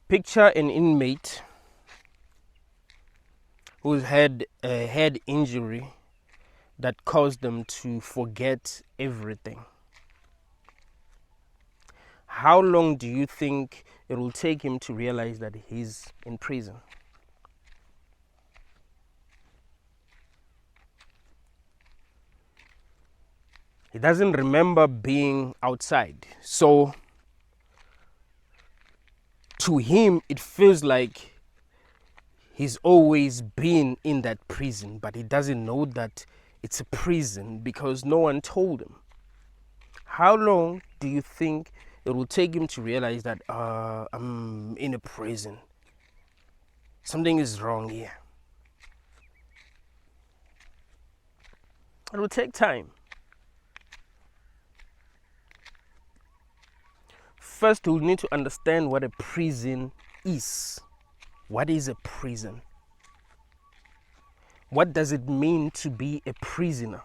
Picture an inmate who's had a head injury that caused them to forget everything. How long do you think it will take him to realize that he's in prison? He doesn't remember being outside. So to him, it feels like he's always been in that prison, but he doesn't know that it's a prison because no one told him. How long do you think it will take him to realize that I'm in a prison? Something is wrong here. It will take time. First, you'll need to understand what a prison is. What is a prison? What does it mean to be a prisoner?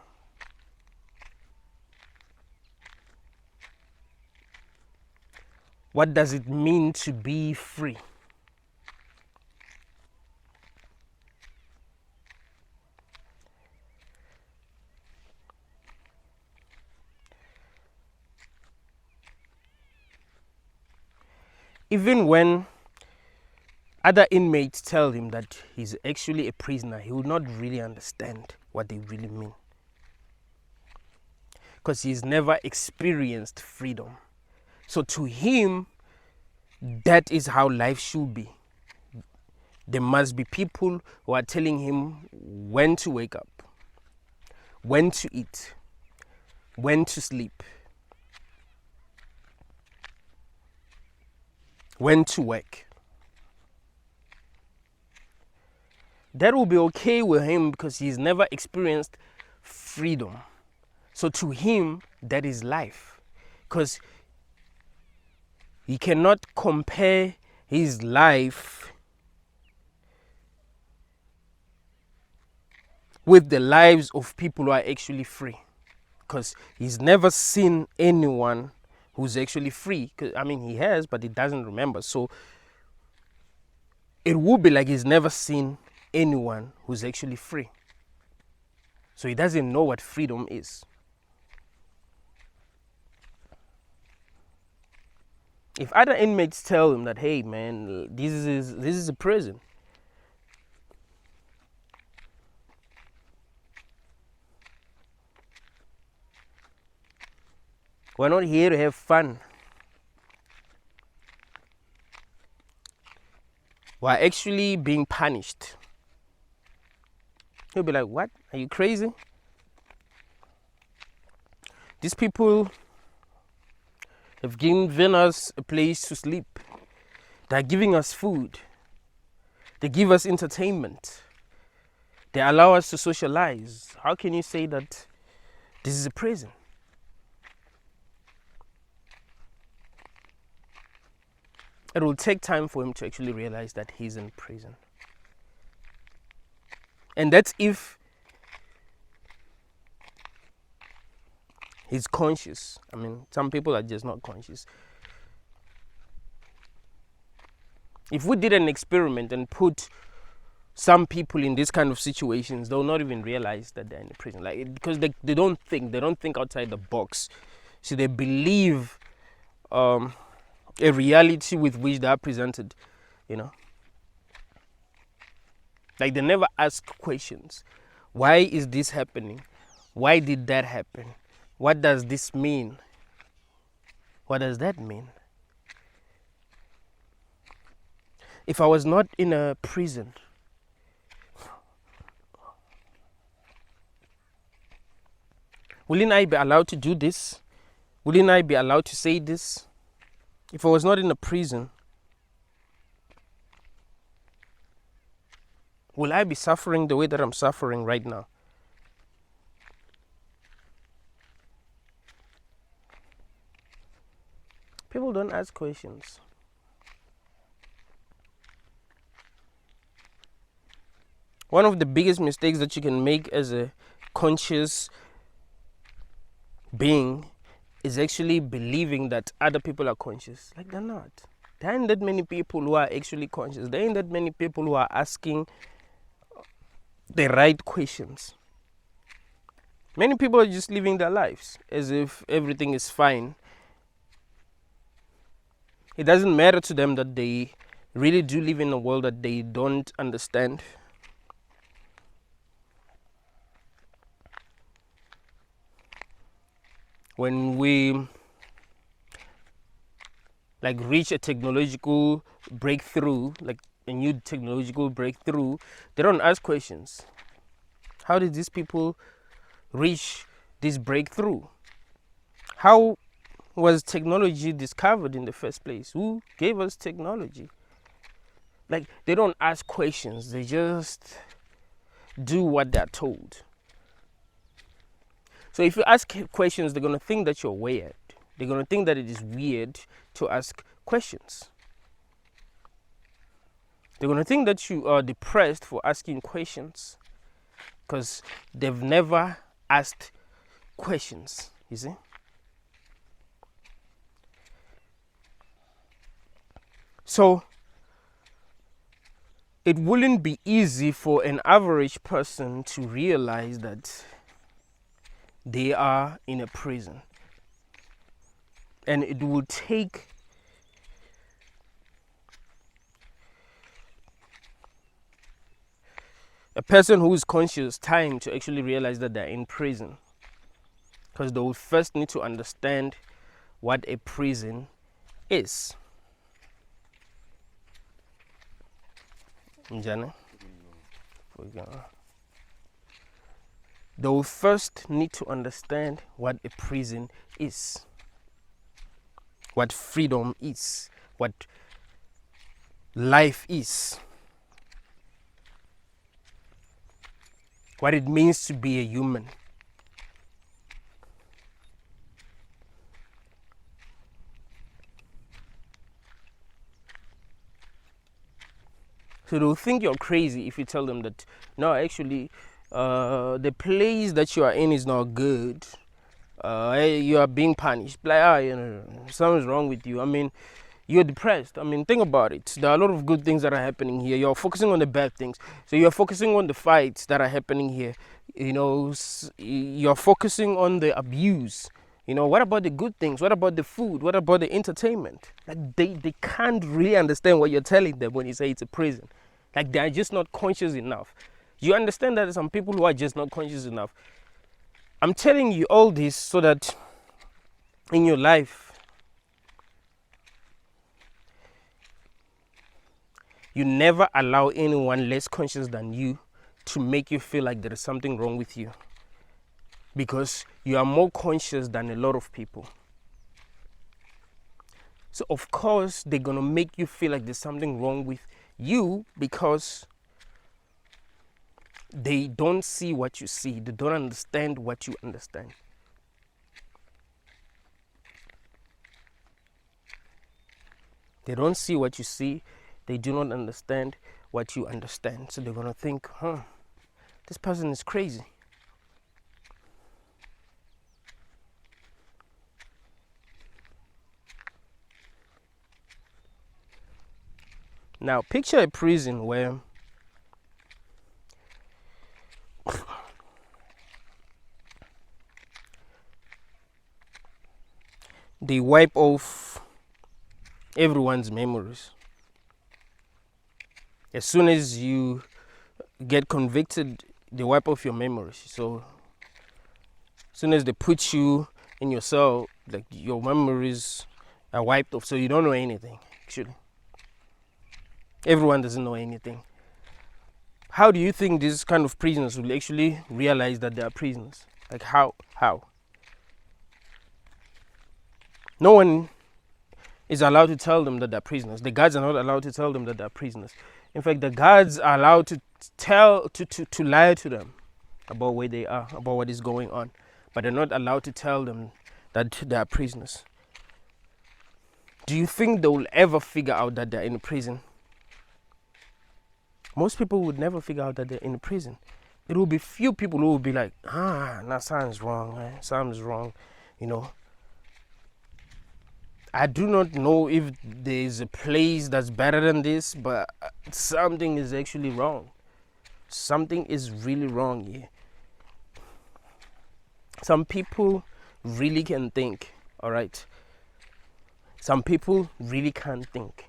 What does it mean to be free? Even when other inmates tell him that he's actually a prisoner, he will not really understand what they really mean, because he's never experienced freedom. So to him, that is how life should be. There must be people who are telling him when to wake up, when to eat, when to sleep, when to work. That will be okay with him because he's never experienced freedom. So to him, that is life. Because he cannot compare his life with the lives of people who are actually free. Because he's never seen anyone who's actually free. I mean, he has, but he doesn't remember. So it would be like he's never seen anyone who's actually free. So he doesn't know what freedom is. If other inmates tell him that, hey man, this is a prison, we're not here to have fun. We're actually being punished. He'll be like, what? Are you crazy? These people have given us a place to sleep. They're giving us food. They give us entertainment. They allow us to socialize. How can you say that this is a prison? It will take time for him to actually realize that he's in prison. And that's if he's conscious. I mean, some people are just not conscious. If we did an experiment and put some people in this kind of situations, they'll not even realize that they're in a prison. Like, because they don't think outside the box. So they believe a reality with which they are presented, you know. Like, they never ask questions. Why is this happening? Why did that happen? What does this mean? What does that mean? If I was not in a prison, wouldn't I be allowed to do this? Wouldn't I be allowed to say this? If I was not in a prison, will I be suffering the way that I'm suffering right now? People don't ask questions. One of the biggest mistakes that you can make as a conscious being is actually believing that other people are conscious. Like, they're not. There ain't that many people who are actually conscious. There ain't that many people who are asking the right questions. Many people are just living their lives as if everything is fine. It doesn't matter to them that they really do live in a world that they don't understand. When we reach a technological breakthrough, like a new technological breakthrough, they don't ask questions. How did these people reach this breakthrough? How was technology discovered in the first place? Who gave us technology? They don't ask questions, they just do what they're told. So if you ask questions, they're going to think that you're weird. They're going to think that it is weird to ask questions. They're going to think that you are depressed for asking questions because they've never asked questions, you see? So it wouldn't be easy for an average person to realize that they are in a prison. And it will take a person who is conscious time to actually realize that they're in prison. Because they will first need to understand what a prison is. Njane? They will first need to understand what a prison is, what freedom is, what life is, what it means to be a human. So they'll think you're crazy if you tell them that, no, actually, the place that you are in is not good. You are being punished. Something's wrong with you. I mean, you're depressed. I mean, think about it. There are a lot of good things that are happening here. You're focusing on the bad things. So you're focusing on the fights that are happening here. You're focusing on the abuse. What about the good things? What about the food? What about the entertainment? They can't really understand what you're telling them when you say it's a prison. They're just not conscious enough. You understand that there's some people who are just not conscious enough. I'm telling you all this so that in your life, you never allow anyone less conscious than you to make you feel like there is something wrong with you. Because you are more conscious than a lot of people. So of course, they're going to make you feel like there's something wrong with you because they don't see what you see. They don't understand what you understand. They don't see what you see. They do not understand what you understand. So they're going to think, this person is crazy. Now, picture a prison where they wipe off everyone's memories. As soon as you get convicted, they wipe off your memories. So as soon as they put you in your cell, your memories are wiped off. So you don't know anything, actually. Everyone doesn't know anything. How do you think these kind of prisoners will actually realize that they are prisoners? How? No one is allowed to tell them that they're prisoners. The guards are not allowed to tell them that they're prisoners. In fact, the guards are allowed to lie to them about where they are, about what is going on. But they're not allowed to tell them that they are prisoners. Do you think they will ever figure out that they're in a prison? Most people would never figure out that they're in a prison. There will be few people who will be like, something's wrong, something's wrong, I do not know if there's a place that's better than this, but something is actually wrong. Something is really wrong here. Some people really can think, all right? Some people really can't think.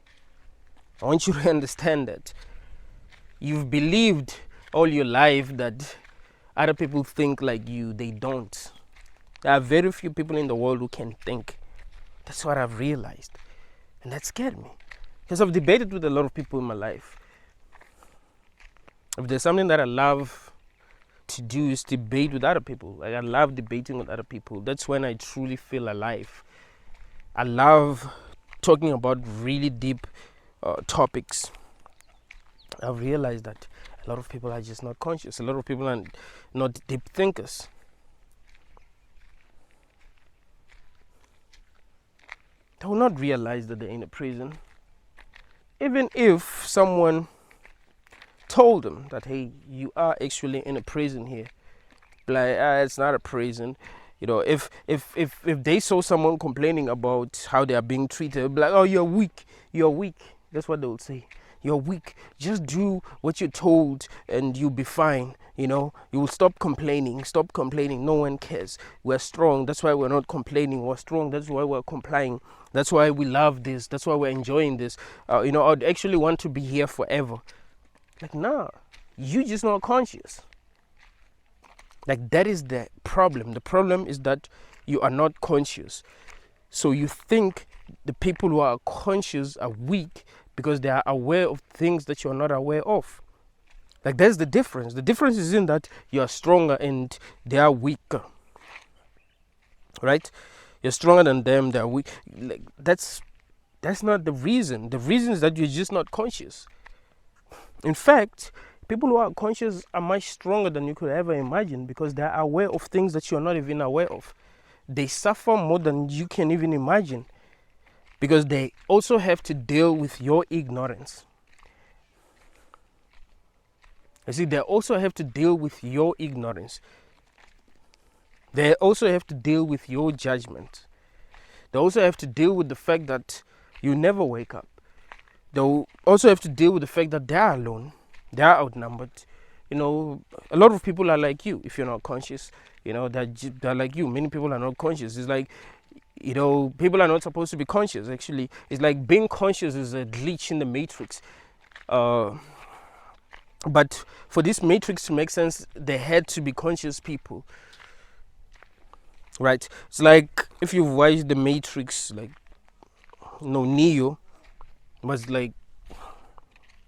I want you to understand that. You've believed all your life that other people think like you. They don't. There are very few people in the world who can think. That's what I've realized. And that scared me. Because I've debated with a lot of people in my life. If there's something that I love to do is debate with other people. Like I love debating with other people. That's when I truly feel alive. I love talking about really deep topics. I've realized that a lot of people are just not conscious. A lot of people are not deep thinkers. They will not realize that they're in a prison. Even if someone told them that, hey, you are actually in a prison here. Like, it's not a prison. You know, if they saw someone complaining about how they are being treated, like, oh, you're weak. You're weak. That's what they would say. You're weak. Just do what you're told and you'll be fine. You know, you will stop complaining. Stop complaining. No one cares. We're strong. That's why we're not complaining. We're strong. That's why we're complying. That's why we love this. That's why we're enjoying this. You know, I'd actually want to be here forever. Like, nah, you just not conscious. Like, that is the problem. The problem is that you are not conscious. So you think the people who are conscious are weak because they are aware of things that you're not aware of. Like, that's the difference. The difference is in that you are stronger and they are weaker. Right? You're stronger than them, they are weak. Like, that's not the reason. The reason is that you're just not conscious. In fact, people who are conscious are much stronger than you could ever imagine because they are aware of things that you're not even aware of. They suffer more than you can even imagine because they also have to deal with your ignorance. You see, they also have to deal with your ignorance. They also have to deal with your judgment. They also have to deal with the fact that you never wake up. They'll also have to deal with the fact that they are alone. They are outnumbered. You know, a lot of people are like you if you're not conscious. You know, they're like you. Many people are not conscious. It's like, you know, people are not supposed to be conscious, actually. It's like being conscious is a glitch in the matrix. But for this matrix to make sense, they had to be conscious people. Right? It's like if you've watched the Matrix, like, you know, Neo was like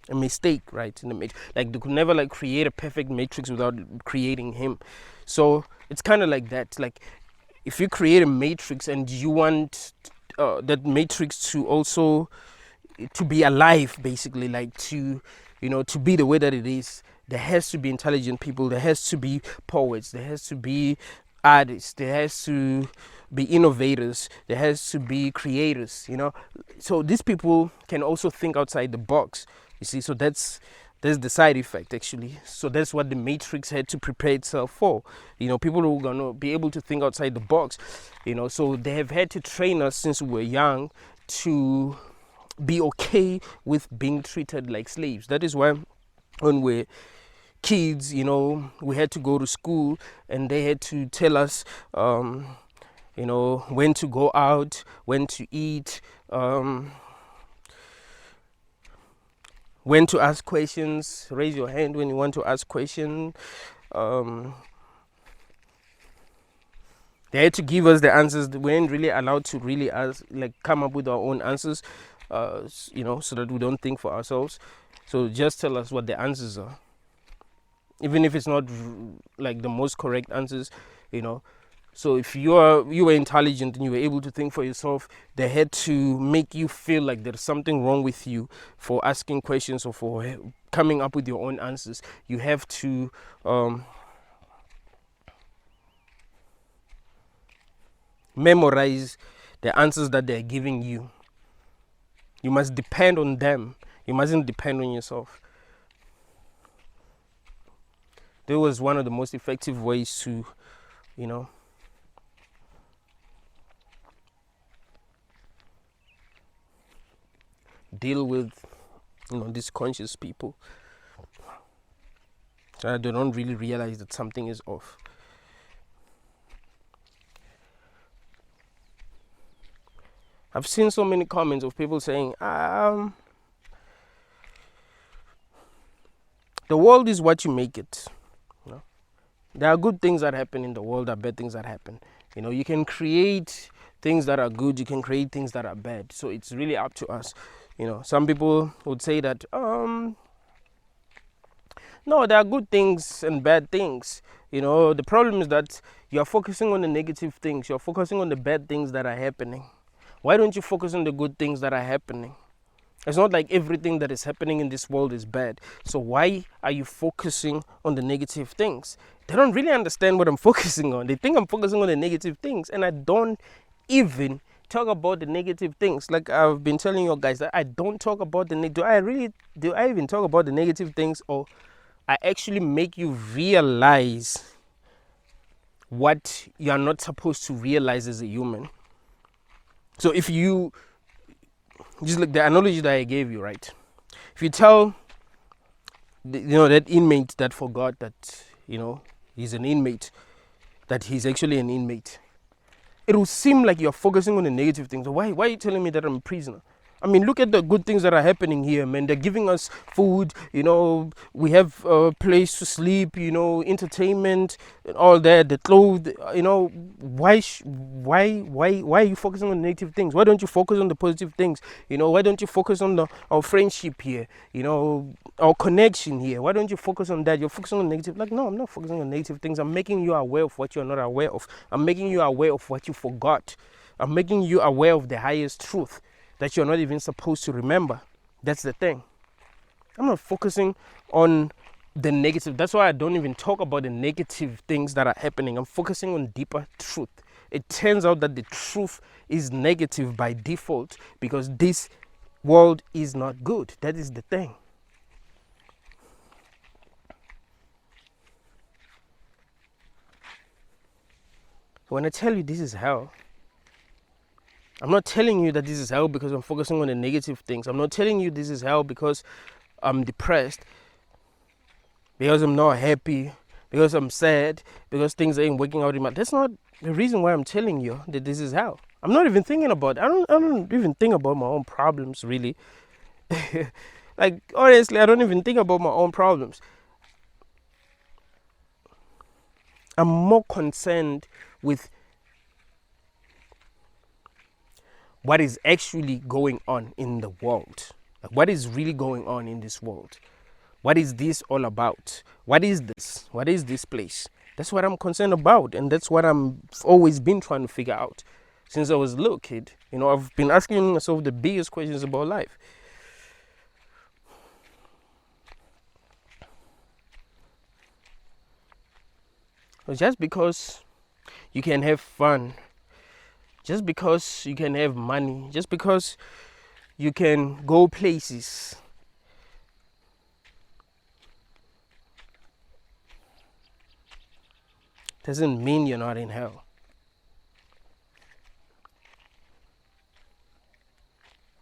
a mistake, right? In the matrix, like they could never like create a perfect matrix without creating him. So it's kind of like that. Like if you create a matrix and you want that matrix to also to be alive, basically, like to, you know, to be the way that it is, there has to be intelligent people. There has to be poets. There has to be artists. There has to be innovators. There has to be creators, you know. So these people can also think outside the box, you see. So that's the side effect, actually. So that's what the matrix had to prepare itself for, you know, people who are going to be able to think outside the box, you know. So they have had to train us since we were young to be okay with being treated like slaves. That is why when we're kids, you know, we had to go to school and they had to tell us you know, when to go out, when to eat, when to ask questions. Raise your hand when you want to ask questions. They had to give us the answers. We weren't really allowed to really ask, like, come up with our own answers, you know, so that we don't think for ourselves. So just tell us what the answers are, even if it's not like the most correct answers, you know. So if you were intelligent and you were able to think for yourself, they had to make you feel like there's something wrong with you for asking questions or for coming up with your own answers. You have to memorize the answers that they're giving you. You must depend on them. You mustn't depend on yourself. That was one of the most effective ways to, you know, deal with, these conscious people. So they don't really realize that something is off. I've seen so many comments of people saying, the world is what you make it. There are good things that happen in the world, there are bad things that happen. You can create things that are good, you can create things that are bad. So it's really up to us. Some people would say that, no, there are good things and bad things. The problem is that you're focusing on the negative things, you're focusing on the bad things that are happening. Why don't you focus on the good things that are happening? It's not like everything that is happening in this world is bad. So why are you focusing on the negative things? They don't really understand what I'm focusing on. They think I'm focusing on the negative things, and I don't even talk about the negative things. Like I've been telling you guys that I don't talk about the negative. Do I even talk about the negative things, or I actually make you realize what you are not supposed to realize as a human? So if you just like the analogy that I gave you, right? If you tell that inmate that forgot that he's an inmate, that he's actually an inmate, it will seem like you're focusing on the negative things. Why are you telling me that I'm a prisoner? I mean, look at the good things that are happening here, man. They're giving us food, we have a place to sleep, entertainment, and all that, the clothes, why are you focusing on negative things? Why don't you focus on the positive things? Why don't you focus on our friendship here, our connection here? Why don't you focus on that? You're focusing on negative. Like, no, I'm not focusing on negative things. I'm making you aware of what you're not aware of. I'm making you aware of what you forgot. I'm making you aware of the highest truth that you're not even supposed to remember. That's the thing. I'm not focusing on the negative. That's why I don't even talk about the negative things that are happening. I'm focusing on deeper truth. It turns out that the truth is negative by default because this world is not good. That is the thing. When I tell you this is hell, I'm not telling you that this is hell because I'm focusing on the negative things. I'm not telling you this is hell because I'm depressed, because I'm not happy, because I'm sad, because things ain't working out in my... That's not the reason why I'm telling you that this is hell. I'm not even thinking about it. I don't even think about my own problems, really. Like, honestly, I don't even think about my own problems. I'm more concerned with what is actually going on in the world. Like, what is really going on in this world? What is this all about? What is this? What is this place? That's what I'm concerned about, and that's what I've always been trying to figure out since I was a little kid. I've been asking myself the biggest questions about life. But just because you can have fun, just because you can have money, just because you can go places, doesn't mean you're not in hell.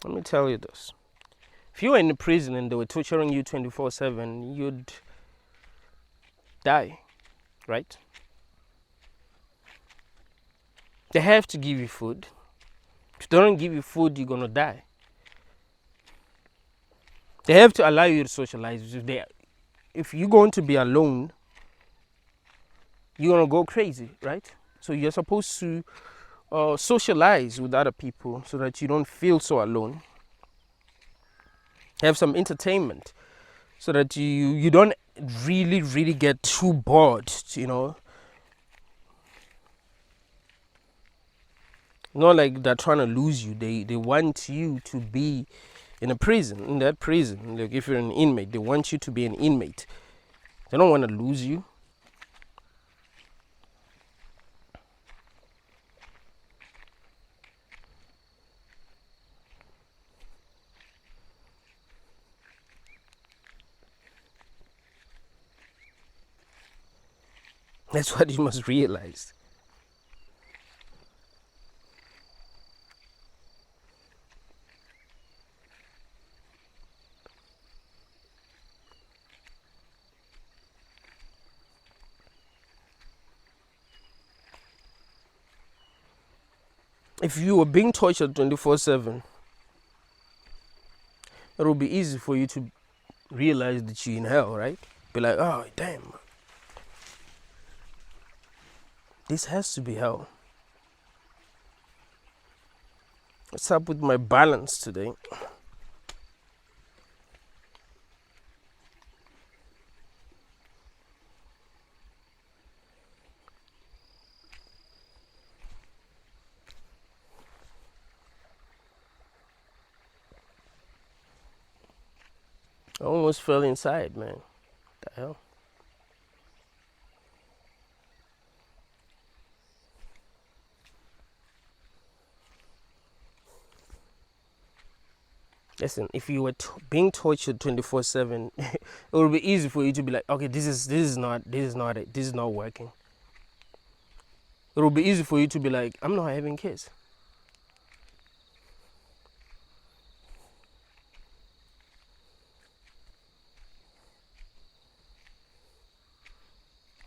Let me tell you this. If you were in a prison and they were torturing you 24/7, you'd die, right? They have to give you food. If they don't give you food, you're gonna die. They have to allow you to socialize. If you're going to be alone, you're gonna go crazy, right? So you're supposed to socialize with other people so that you don't feel so alone. Have some entertainment so that you don't really get too bored, Not like they're trying to lose you. They want you to be in a prison, in that prison. Like if you're an inmate, they want you to be an inmate. They don't want to lose you. That's what you must realize. if you were being tortured 24/7, it will be easy for you to realize that you're in hell, right? Be like, oh damn, this has to be hell. What's up with my balance today? I almost fell inside, man. What the hell? Listen, if you were being tortured 24/7, it would be easy for you to be like, okay, this is not working. It would be easy for you to be like, I'm not having kids.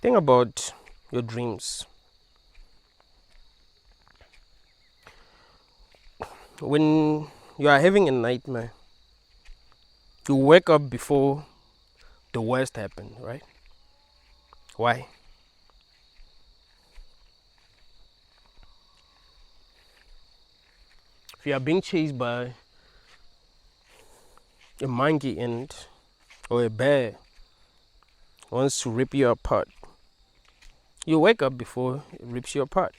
Think about your dreams. When you are having a nightmare, you wake up before the worst happened, right? Why? If you are being chased by a monkey or a bear wants to rip you apart, you wake up before it rips you apart.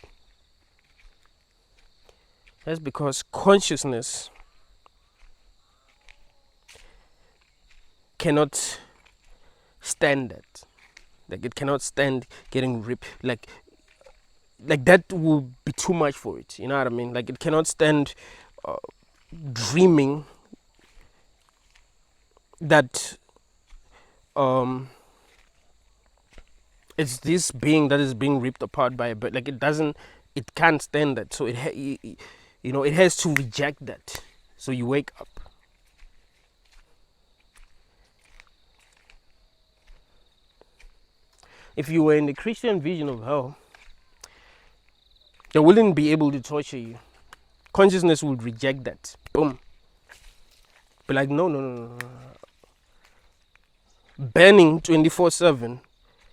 That's because consciousness cannot stand that. Like, it cannot stand getting ripped. Like that will be too much for it. You know what I mean? Like, it cannot stand dreaming that it's this being that is being ripped apart by a bird. Like, it can't stand that. So it has to reject that. So you wake up. If you were in the Christian vision of hell, they wouldn't be able to torture you. Consciousness would reject that. Boom. Be like, no. Burning 24/7.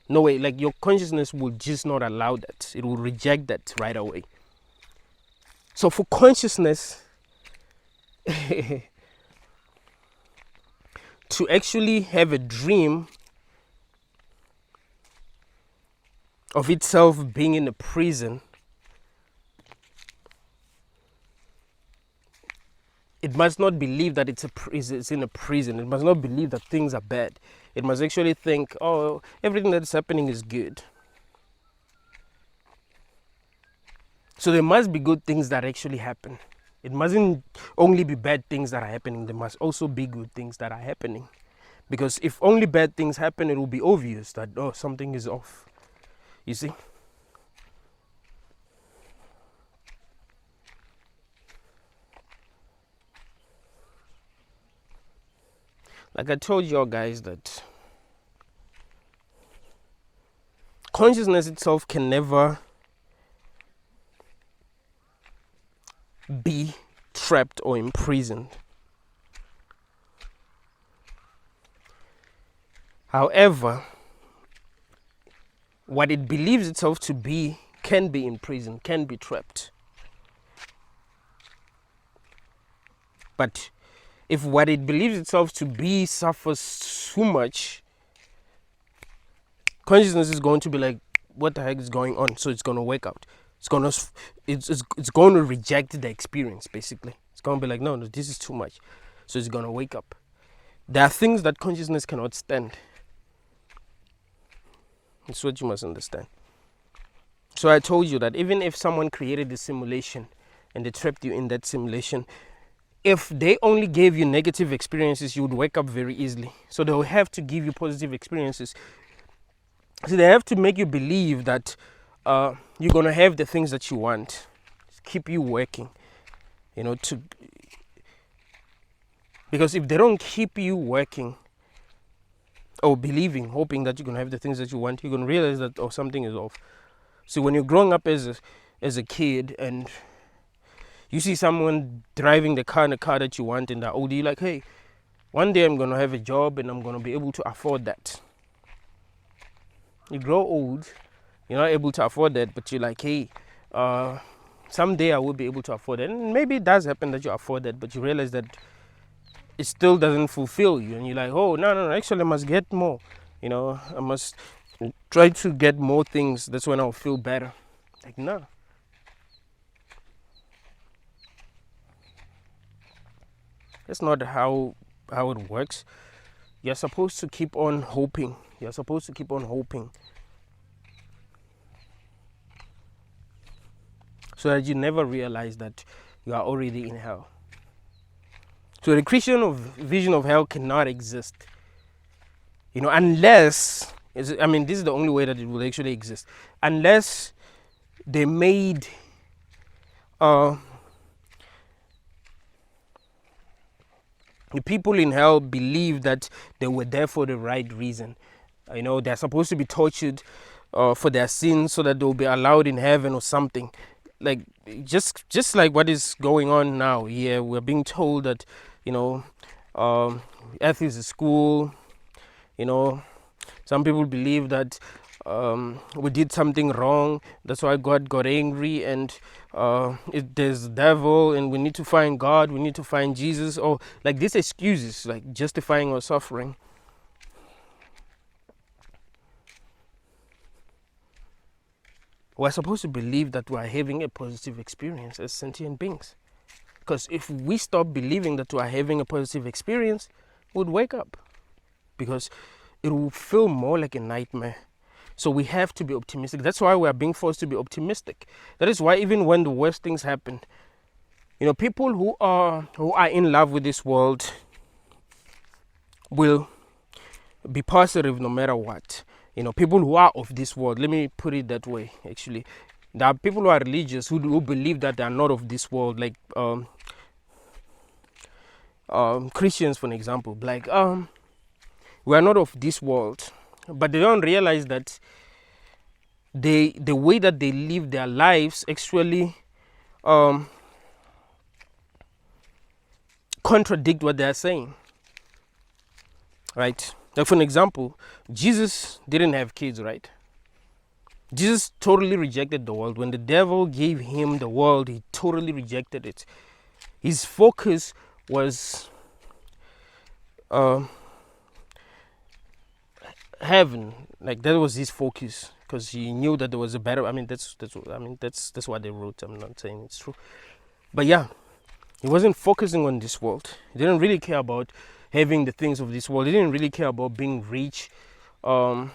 No way. Like, your consciousness will just not allow that. It will reject that right away. So for consciousness to actually have a dream of itself being in a prison, it must not believe that it's in a prison. It must not believe that things are bad. It must actually think, oh, everything that's happening is good. So there must be good things that actually happen. It mustn't only be bad things that are happening. There must also be good things that are happening. Because if only bad things happen, it will be obvious that, oh, something is off. You see? Like I told y'all guys, that consciousness itself can never be trapped or imprisoned. However, what it believes itself to be can be imprisoned, can be trapped. But if what it believes itself to be suffers too much, consciousness is going to be like, what the heck is going on? So it's going to wake up. It's going to reject the experience, basically. It's going to be like, no, this is too much. So it's going to wake up. There are things that consciousness cannot stand. That's what you must understand. So I told you that even if someone created a simulation and they trapped you in that simulation, if they only gave you negative experiences, you would wake up very easily. So they'll have to give you positive experiences. So they have to make you believe that you're going to have the things that you want. Keep you working, because if they don't keep you working or believing, hoping that you're going to have the things that you want, you're going to realize that, oh, something is off. So when you're growing up as a kid and You see someone driving the kind of car that you want in that old, you're like, hey, one day I'm going to have a job and I'm going to be able to afford that. You grow old, you're not able to afford that, but you're like, hey, someday I will be able to afford it. And maybe it does happen that you afford that, but you realize that it still doesn't fulfill you. And you're like, oh, no, actually I must get more. I must try to get more things. That's when I'll feel better. Like, no. That's not how it works. You're supposed to keep on hoping. You're supposed to keep on hoping. So that you never realize that you are already in hell. So the Christian vision of hell cannot exist. Unless, this is the only way that it will actually exist. Unless they made the people in hell believe that they were there for the right reason. They're supposed to be tortured for their sins so that they'll be allowed in heaven or something. Like just like what is going on now here. We're being told that, earth is a school. Some people believe that we did something wrong. That's why God got angry, and there's the devil, and we need to find God. We need to find Jesus. Or like these excuses, like justifying our suffering. We're supposed to believe that we're having a positive experience as sentient beings. Because if we stop believing that we're having a positive experience, we'd wake up. Because it will feel more like a nightmare. So we have to be optimistic. That's why we are being forced to be optimistic. That is why even when the worst things happen, people who are in love with this world will be positive no matter what. People who are of this world, let me put it that way, actually. There are people who are religious who believe that they are not of this world, like Christians, for an example. Like, we are not of this world, but they don't realize that the way that they live their lives actually contradict what they are saying, right? Like, for an example, Jesus didn't have kids, right? Jesus totally rejected the world. When the devil gave him the world, he totally rejected it. His focus was heaven. Like, that was his focus, because he knew that there was a better. That's what they wrote. I'm not saying it's true, but yeah, he wasn't focusing on this world. He didn't really care about having the things of this world. He didn't really care about being rich. But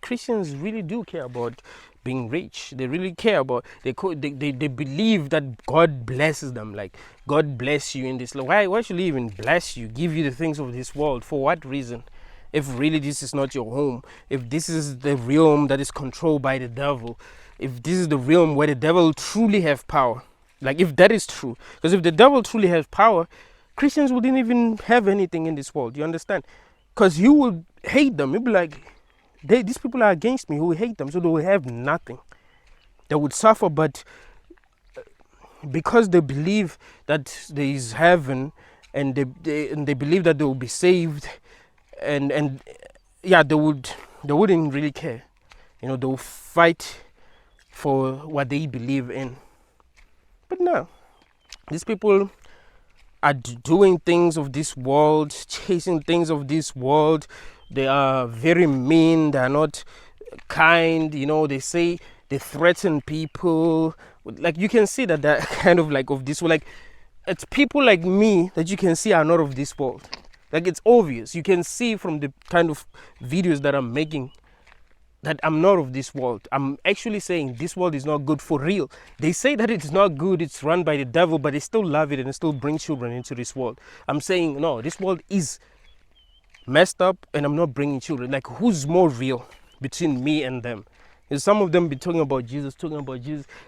Christians really do care about being rich. They really care about, they believe that God blesses them. Like, God bless you in this life. Why should he even bless you, give you the things of this world? For what reason? If really this is not your home, if this is the realm that is controlled by the devil, if this is the realm where the devil truly have power, like if that is true, because if the devil truly has power, Christians wouldn't even have anything in this world. You understand? Because you will hate them. You'll be like, these people are against me. Who will hate them, so they will have nothing. They would suffer, but because they believe that there is heaven, and they believe that they will be saved, and yeah, they wouldn't really care. They will fight for what they believe in. But no, these people are doing things of this world, chasing things of this world. They are very mean. They are not kind. They say, they threaten people. Like, you can see that they're kind of like of this world. Like, it's people like me that you can see are not of this world. Like, it's obvious. You can see from the kind of videos that I'm making that I'm not of this world. I'm actually saying this world is not good for real. They say that it's not good, it's run by the devil, but they still love it and they still bring children into this world. I'm saying, no, this world is messed up and I'm not bringing children. Like, who's more real between me and them? And some of them be talking about Jesus.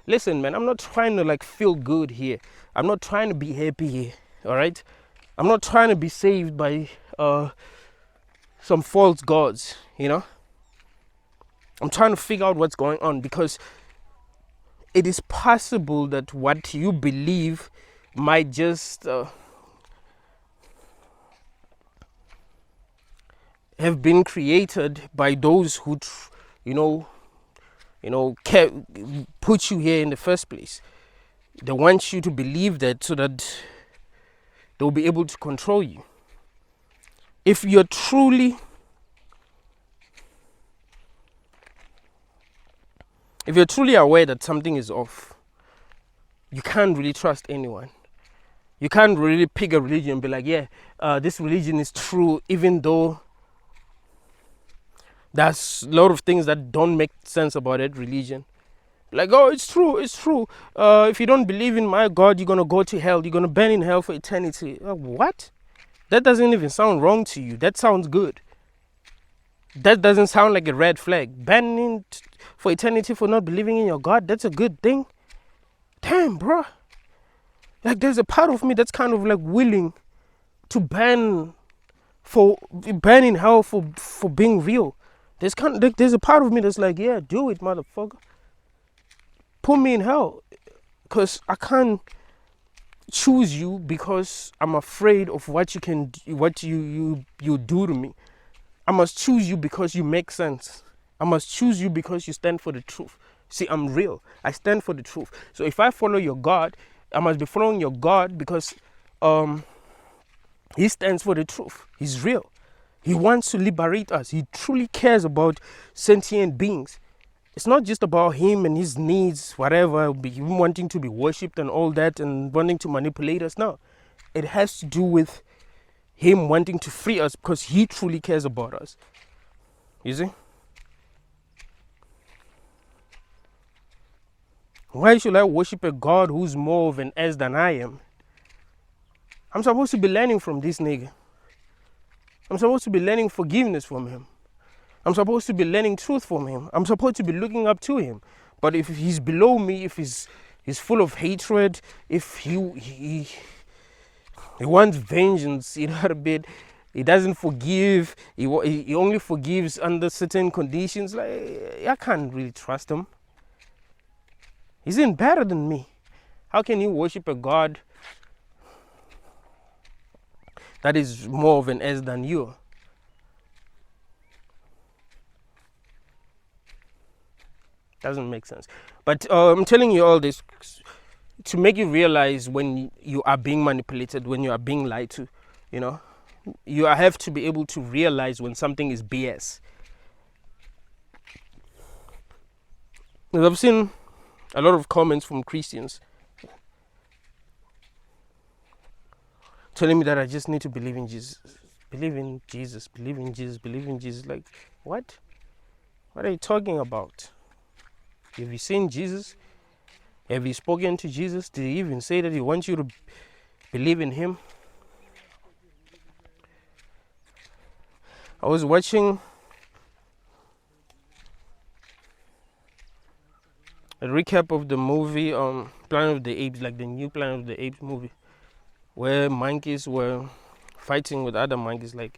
Listen, man, I'm not trying to like feel good here. I'm not trying to be happy here, all right? I'm not trying to be saved by some false gods, I'm trying to figure out what's going on, because it is possible that what you believe might just have been created by those who, put you here in the first place. They want you to believe that so that they'll be able to control you. If you're truly aware that something is off, you can't really trust anyone. You can't really pick a religion and be like, yeah, this religion is true, even though there's a lot of things that don't make sense about that religion. Like, oh, it's true. If you don't believe in my God, you're going to go to hell. You're going to burn in hell for eternity. What? That doesn't even sound wrong to you. That sounds good. That doesn't sound like a red flag. Burning for eternity for not believing in your God, that's a good thing. Damn, bro. Like, there's a part of me that's kind of like willing to burn in hell for being real. There's a part of me that's like, yeah, do it, motherfucker. Put me in hell, because I can't choose you because I'm afraid of what you do to me. I must choose you because you make sense. I must choose you because you stand for the truth. See, I'm real. I stand for the truth. So if I follow your God, I must be following your God because he stands for the truth. He's real. He wants to liberate us. He truly cares about sentient beings. It's not just about him and his needs, whatever, him wanting to be worshipped and all that and wanting to manipulate us. No, it has to do with him wanting to free us because he truly cares about us. You see? Why should I worship a God who's more of an ass than I am? I'm supposed to be learning from this nigga. I'm supposed to be learning forgiveness from him. I'm supposed to be learning truth from him. I'm supposed to be looking up to him. But if he's below me, if he's full of hatred, if he wants vengeance, a bit, he doesn't forgive, he only forgives under certain conditions, like, I can't really trust him. He's even better than me. How can you worship a God that is more of an ass than you? Doesn't make sense. But I'm telling you all this to make you realize when you are being manipulated, when you are being lied to. You have to be able to realize when something is BS. I've seen a lot of comments from Christians telling me that I just need to believe in Jesus. Believe in Jesus, believe in Jesus, believe in Jesus. Like, what? What are you talking about? Have you seen Jesus? Have you spoken to Jesus? Did he even say that he wants you to believe in him? I was watching a recap of the movie Planet of the Apes, like the new Planet of the Apes movie, where monkeys were fighting with other monkeys. Like,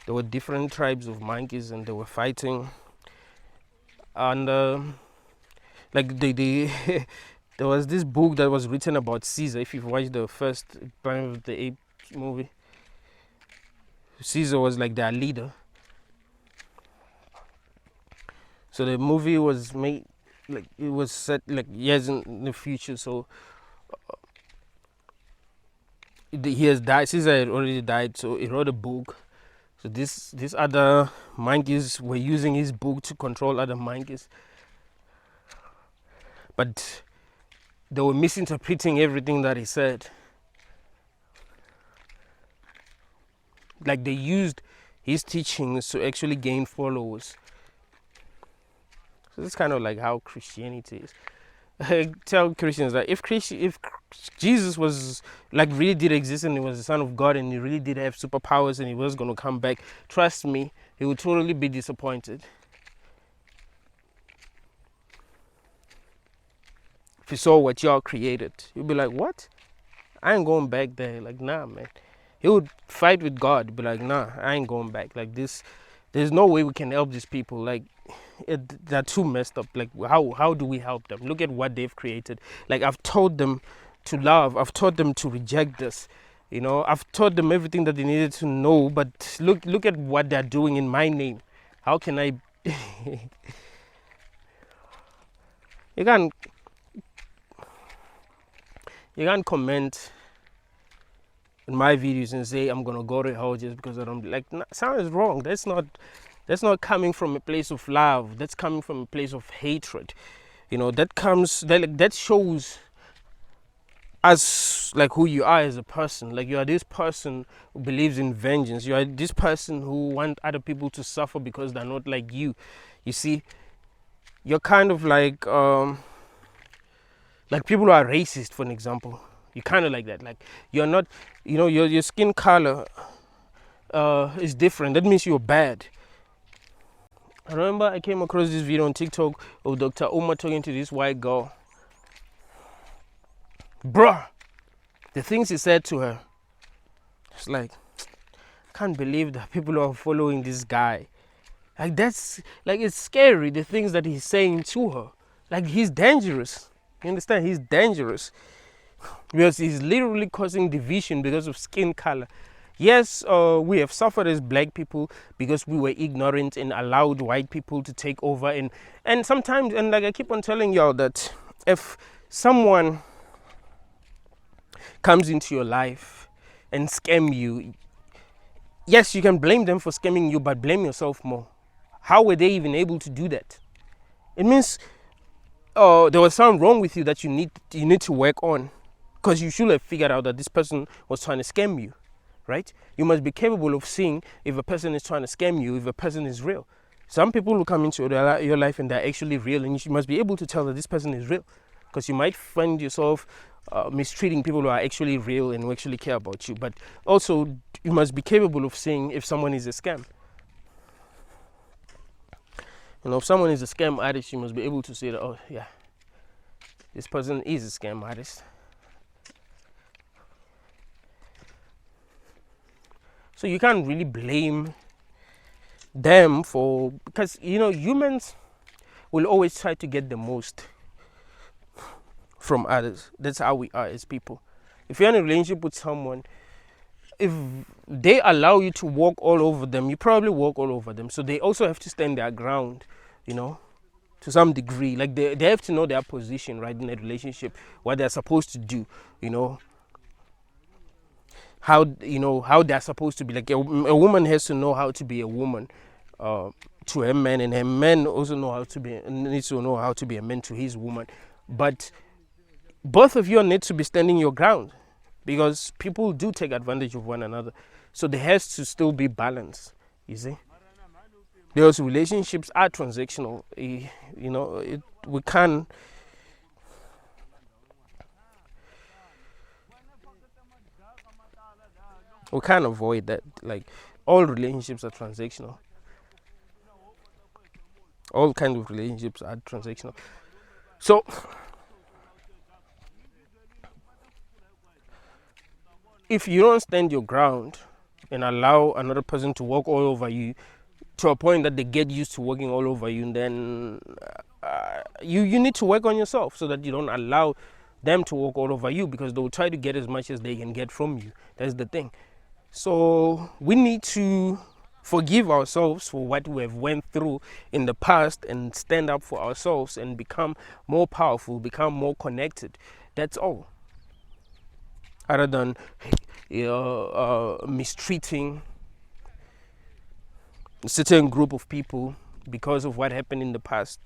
there were different tribes of monkeys and they were fighting. And like there was this book that was written about Caesar. If you've watched the first Planet of the Apes movie, Caesar was like their leader. So the movie was made, like, it was set like years in the future. So he has died. Caesar had already died, so he wrote a book. So these other monkeys were using his book to control other monkeys, but they were misinterpreting everything that he said. Like, they used his teachings to actually gain followers. So it's kind of like how Christianity is. I tell Christians that if Jesus was, like, really did exist and he was the Son of God and he really did have superpowers and he was going to come back, trust me, he would totally be disappointed. If he saw what y'all created, he'd be like, what? I ain't going back there. Like, nah, man. He would fight with God, be like, nah, I ain't going back. Like, this There's no way we can help these people. Like, they're too messed up. Like, how do we help them? Look at what they've created. Like, I've taught them to love. I've taught them to reject this. You know, I've taught them everything that they needed to know. But look at what they're doing in my name. How can I? you can't you can't comment in my videos and say I'm gonna go to hell just because I don't like. Sounds wrong. That's not coming from a place of love. That's coming from a place of hatred. You know, that shows us like who you are as a person. Like, you are this person who believes in vengeance. You are this person who want other people to suffer because they're not like you. You see, you're kind of like people who are racist, for an example. You're kind of like that. Like, you're not, you know, your skin color is different. That means you're bad. I remember I came across this video on TikTok of Dr. Uma talking to this white girl. Bruh, the things he said to her, it's like, I can't believe that people are following this guy. Like, that's, like, it's scary, the things that he's saying to her. Like, he's dangerous. You understand? He's dangerous. Because he's literally causing division because of skin color. Yes, we have suffered as black people because we were ignorant and allowed white people to take over. And sometimes, and like I keep on telling y'all, that if someone comes into your life and scam you, yes, you can blame them for scamming you, but blame yourself more. How were they even able to do that? It means there was something wrong with you that you need to work on, because you should have figured out that this person was trying to scam you, right? You must be capable of seeing if a person is trying to scam you, if a person is real. Some people who come into your life and they're actually real, and you must be able to tell that this person is real, because you might find yourself mistreating people who are actually real and who actually care about you. But also, you must be capable of seeing if someone is a scam. You know, if someone is a scam artist, you must be able to say that, oh yeah, this person is a scam artist. So you can't really blame them for, because, you know, humans will always try to get the most from others. That's how we are as people. If you're in a relationship with someone, if they allow you to walk all over them, you probably walk all over them. So they also have to stand their ground, you know, to some degree. Like, they have to know their position, right, in a relationship, what they're supposed to do, you know, how they're supposed to be. Like, a woman has to know how to be a woman to a man, and a man also needs to know how to be a man to his woman. But both of you need to be standing your ground, because people do take advantage of one another. So there has to still be balance, you see. Those relationships are transactional. You know, we can't avoid that. Like, all relationships are transactional. All kinds of relationships are transactional. So if you don't stand your ground and allow another person to walk all over you to a point that they get used to walking all over you, then you need to work on yourself so that you don't allow them to walk all over you, because they will try to get as much as they can get from you. That's the thing. So we need to forgive ourselves for what we have went through in the past and stand up for ourselves and become more powerful, become more connected. That's all. Other than mistreating a certain group of people because of what happened in the past.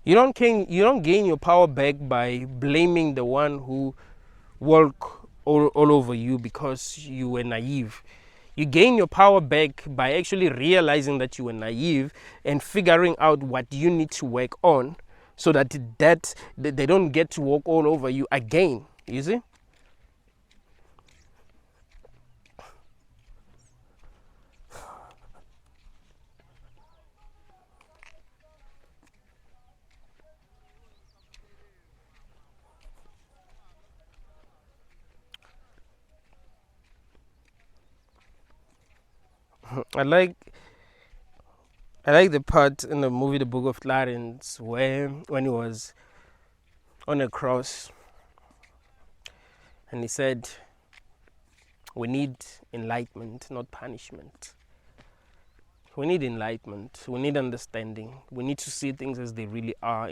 You don't gain your power back by blaming the one who walked all over you because you were naive. You gain your power back by actually realizing that you were naive and figuring out what you need to work on, so that they don't get to walk all over you again. You see? I like I like the part in the movie The Book of Clarence where when he was on a cross and he said, we need enlightenment, not punishment. We need enlightenment. We need understanding. We need to see things as they really are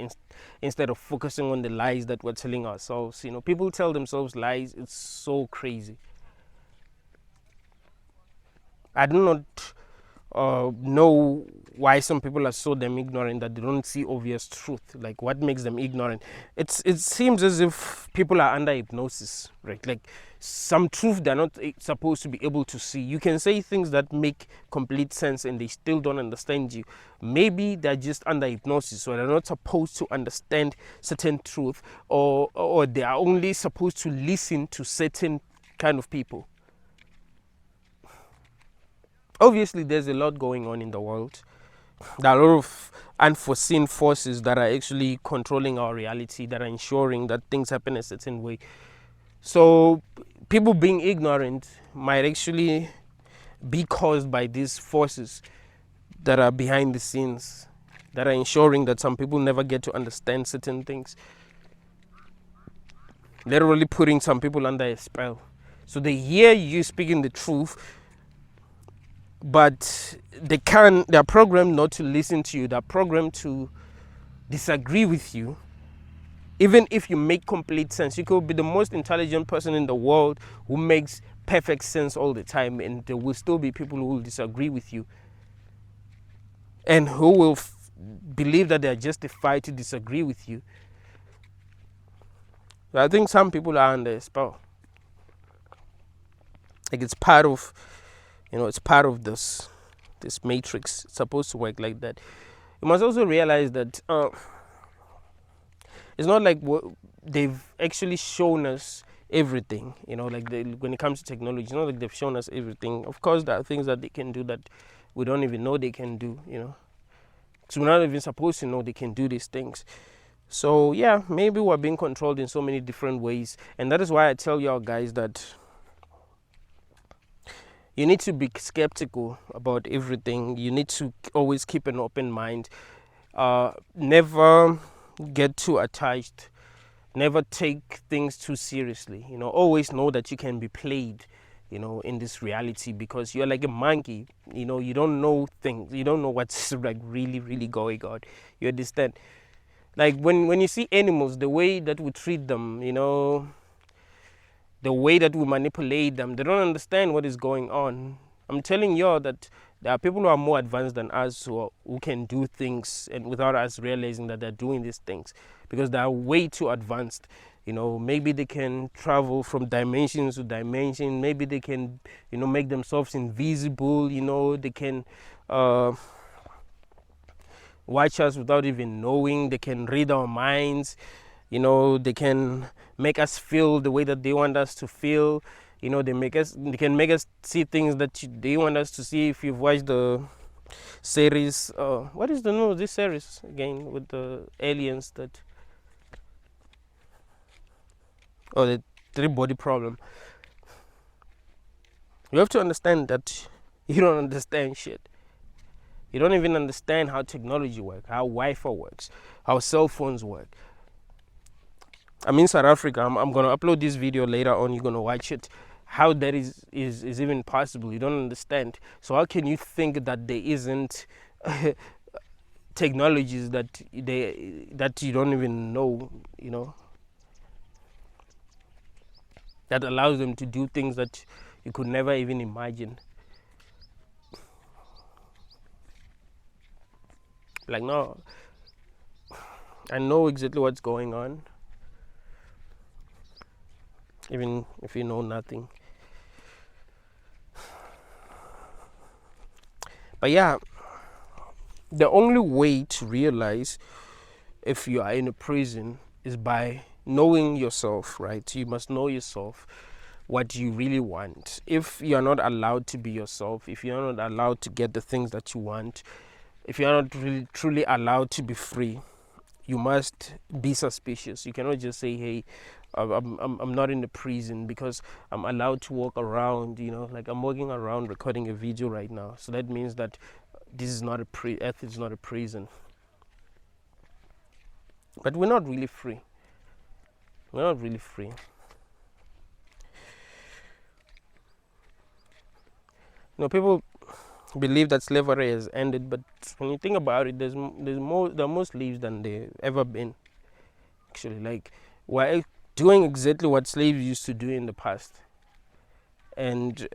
instead of focusing on the lies that we're telling ourselves. You know, people tell themselves lies. It's so crazy. I do not know why some people are so damn ignorant that they don't see obvious truth. Like, what makes them ignorant? It seems as if people are under hypnosis, right? Like, some truth they're not supposed to be able to see. You can say things that make complete sense and they still don't understand you. Maybe they're just under hypnosis, so they're not supposed to understand certain truth, or they are only supposed to listen to certain kind of people. Obviously, there's a lot going on in the world. There are a lot of unforeseen forces that are actually controlling our reality, that are ensuring that things happen a certain way. So people being ignorant might actually be caused by these forces that are behind the scenes, that are ensuring that some people never get to understand certain things. Literally putting some people under a spell. So they hear you speaking the truth, but they're programmed not to listen to you. They're programmed to disagree with you. Even if you make complete sense, you could be the most intelligent person in the world who makes perfect sense all the time, and there will still be people who will disagree with you and who will believe that they are justified to disagree with you. But I think some people are under a spell. Like, it's part of, it's part of this matrix. It's supposed to work like that. You must also realize that it's not like they've actually shown us everything. Like when it comes to technology, it's not like they've shown us everything. Of course, there are things that they can do that we don't even know they can do. So we're not even supposed to know they can do these things. So yeah, maybe we're being controlled in so many different ways, and that is why I tell y'all guys that you need to be skeptical about everything. You need to always keep an open mind. Never get too attached. Never take things too seriously. Always know that you can be played, in this reality, because you're like a monkey. You don't know things. You don't know what's like really, really going on. You understand? Like when you see animals, the way that we treat them, the way that we manipulate them, they don't understand what is going on. I'm telling you that there are people who are more advanced than us who can do things and without us realizing that they're doing these things, because they are way too advanced. Maybe they can travel from dimensions to dimension. Maybe they can, make themselves invisible. They can watch us without even knowing. They can read our minds. They can make us feel the way that they want us to feel. They can make us see things that they want us to see. If you've watched the series, what is the name of this series again, with the aliens the 3-body problem? You have to understand that you don't understand shit. You don't even understand how technology works, how Wi-Fi works, how cell phones work. I'm in South Africa. I'm going to upload this video later on. You're going to watch it. How that is even possible, you don't understand. So how can you think that there isn't technologies that you don't even know, that allows them to do things that you could never even imagine? Like, no, I know exactly what's going on, even if you know nothing. But yeah, the only way to realize if you are in a prison is by knowing yourself, right? You must know yourself, what you really want. If you're not allowed to be yourself, if you're not allowed to get the things that you want, if you're not really truly allowed to be free, you must be suspicious. You cannot just say, hey, I'm not in the prison because I'm allowed to walk around, like I'm walking around recording a video right now. So that means that this is not Earth is not a prison. But we're not really free. We're not really free. People believe that slavery has ended, but when you think about it, there are more slaves than there ever been. Actually, like we're doing exactly what slaves used to do in the past, and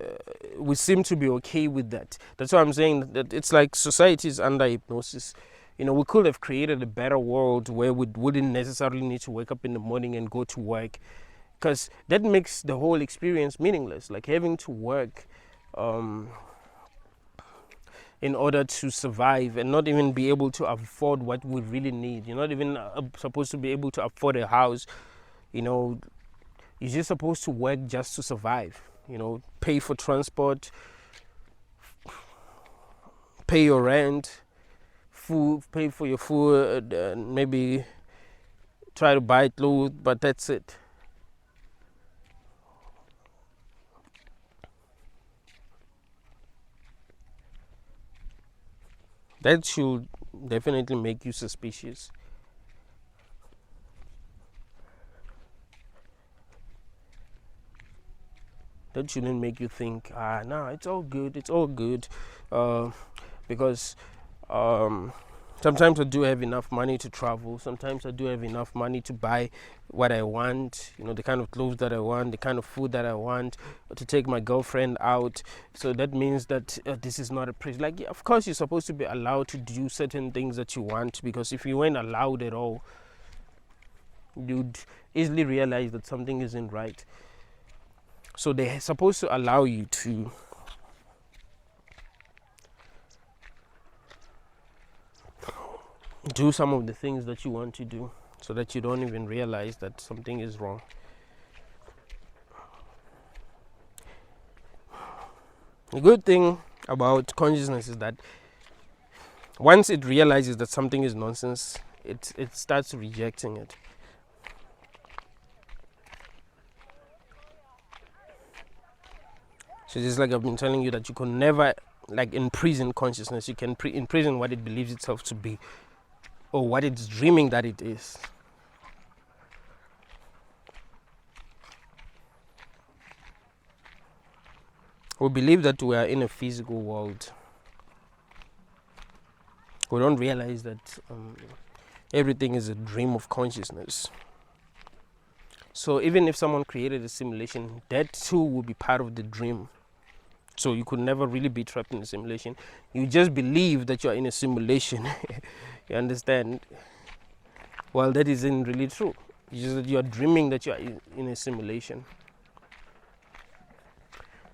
we seem to be okay with that. That's why I'm saying that it's like society is under hypnosis. We could have created a better world where we wouldn't necessarily need to wake up in the morning and go to work, because that makes the whole experience meaningless. Like having to work in order to survive and not even be able to afford what we really need. You're not even supposed to be able to afford a house. You're just supposed to work just to survive. Pay for transport, pay your rent, food, pay for your food, maybe try to buy clothes, but that's it. That should definitely make you suspicious. That shouldn't make you think, no, it's all good, because sometimes I do have enough money to travel. Sometimes I do have enough money to buy what I want, the kind of clothes that I want, the kind of food that I want, to take my girlfriend out. So that means that this is not a prison. Like, yeah, of course, you're supposed to be allowed to do certain things that you want, because if you weren't allowed at all, you'd easily realize that something isn't right. So they're supposed to allow you to do some of the things that you want to do, so that you don't even realize that something is wrong. The good thing about consciousness is that once it realizes that something is nonsense, it starts rejecting it. So just like I've been telling you, that you can never imprison consciousness. You can imprison what it believes itself to be, or what it's dreaming that it is. We believe that we are in a physical world. We don't realize that everything is a dream of consciousness. So even if someone created a simulation, that too will be part of the dream. So you could never really be trapped in a simulation. You just believe that you are in a simulation. You understand? Well, that isn't really true. It's just that you are dreaming that you are in a simulation.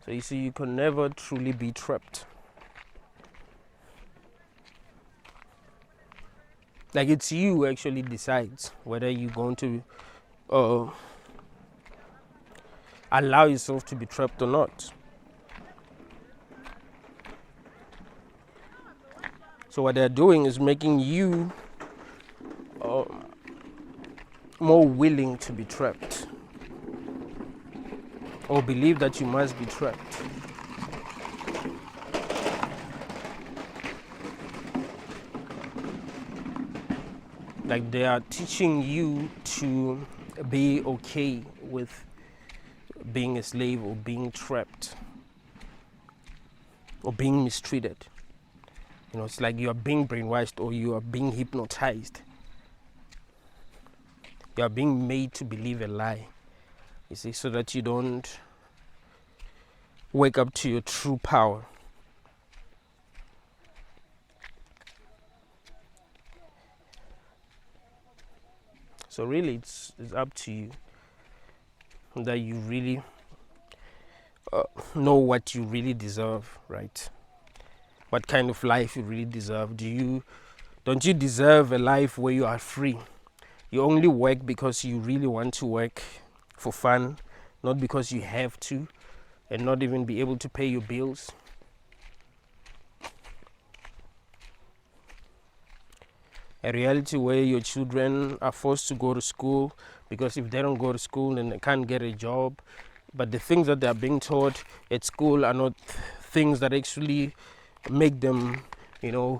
So you see, you can never truly be trapped. Like, it's you who actually decides whether you're going to allow yourself to be trapped or not. So what they're doing is making you more willing to be trapped, or believe that you must be trapped. Like, they are teaching you to be okay with being a slave, or being trapped, or being mistreated. It's like you are being brainwashed, or you are being hypnotized. You are being made to believe a lie, you see, so that you don't wake up to your true power. So really, it's up to you, that you really know what you really deserve, right? What kind of life you really deserve. Don't you deserve a life where you are free? You only work because you really want to work for fun, not because you have to, and not even be able to pay your bills. A reality where your children are forced to go to school because if they don't go to school then they can't get a job. But the things that they are being taught at school are not things that actually make them,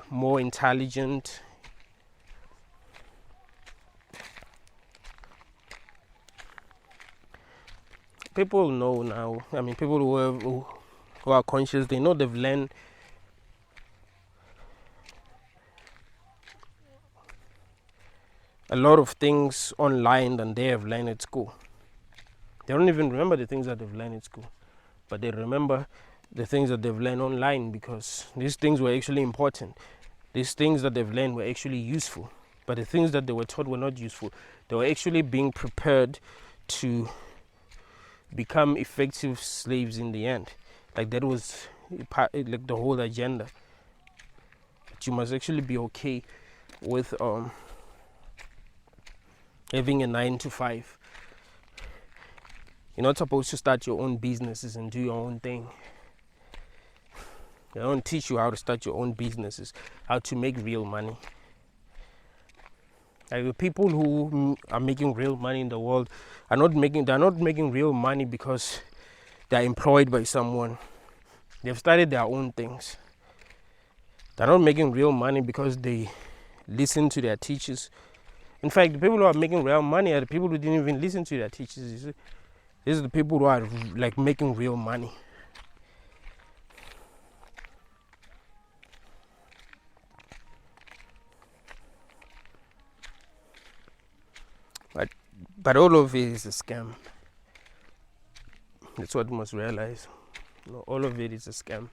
more intelligent. People know now. I mean, people who are conscious, they know they've learned a lot of things online than they have learned at school. They don't even remember the things that they've learned at school, but they remember the things that they've learned online, because these things were actually important. These things that they've learned were actually useful, but the things that they were taught were not useful. They were actually being prepared to become effective slaves in the end. Like that was like the whole agenda. But you must actually be okay with having a 9 to 5. You're not supposed to start your own businesses and do your own thing. They don't teach you how to start your own businesses, how to make real money. Like the people who are making real money in the world they're not making real money because they're employed by someone. They've started their own things. They're not making real money because they listen to their teachers. In fact, the people who are making real money are the people who didn't even listen to their teachers. You see? These are the people who are like making real money. But all of it is a scam. That's what you must realize. All of it is a scam.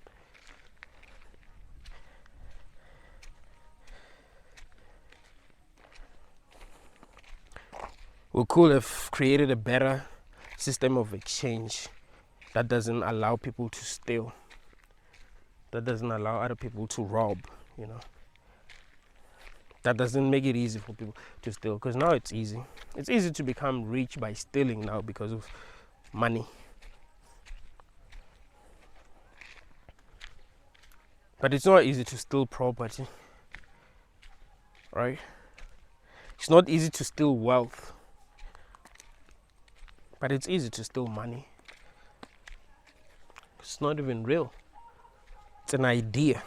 We could have created a better system of exchange that doesn't allow people to steal, that doesn't allow other people to rob, that doesn't make it easy for people to steal, because now it's easy to become rich by stealing now because of money. But it's not easy to steal property, right? It's not easy to steal wealth, but it's easy to steal money. It's not even real. It's an idea.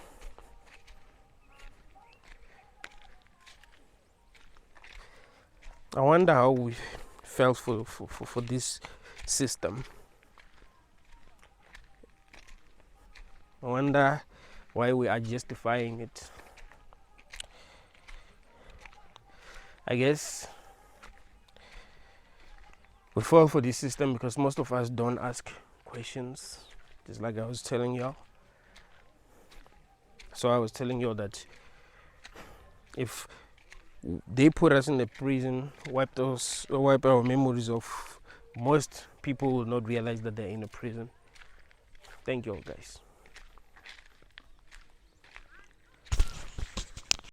I wonder how we felt for this system. I wonder why we are justifying it. I guess we fall for this system because most of us don't ask questions, just like I was telling y'all. So I was telling y'all that if they put us in the prison, wipe our memories of, most people will not realize that they're in a prison. Thank you all, guys.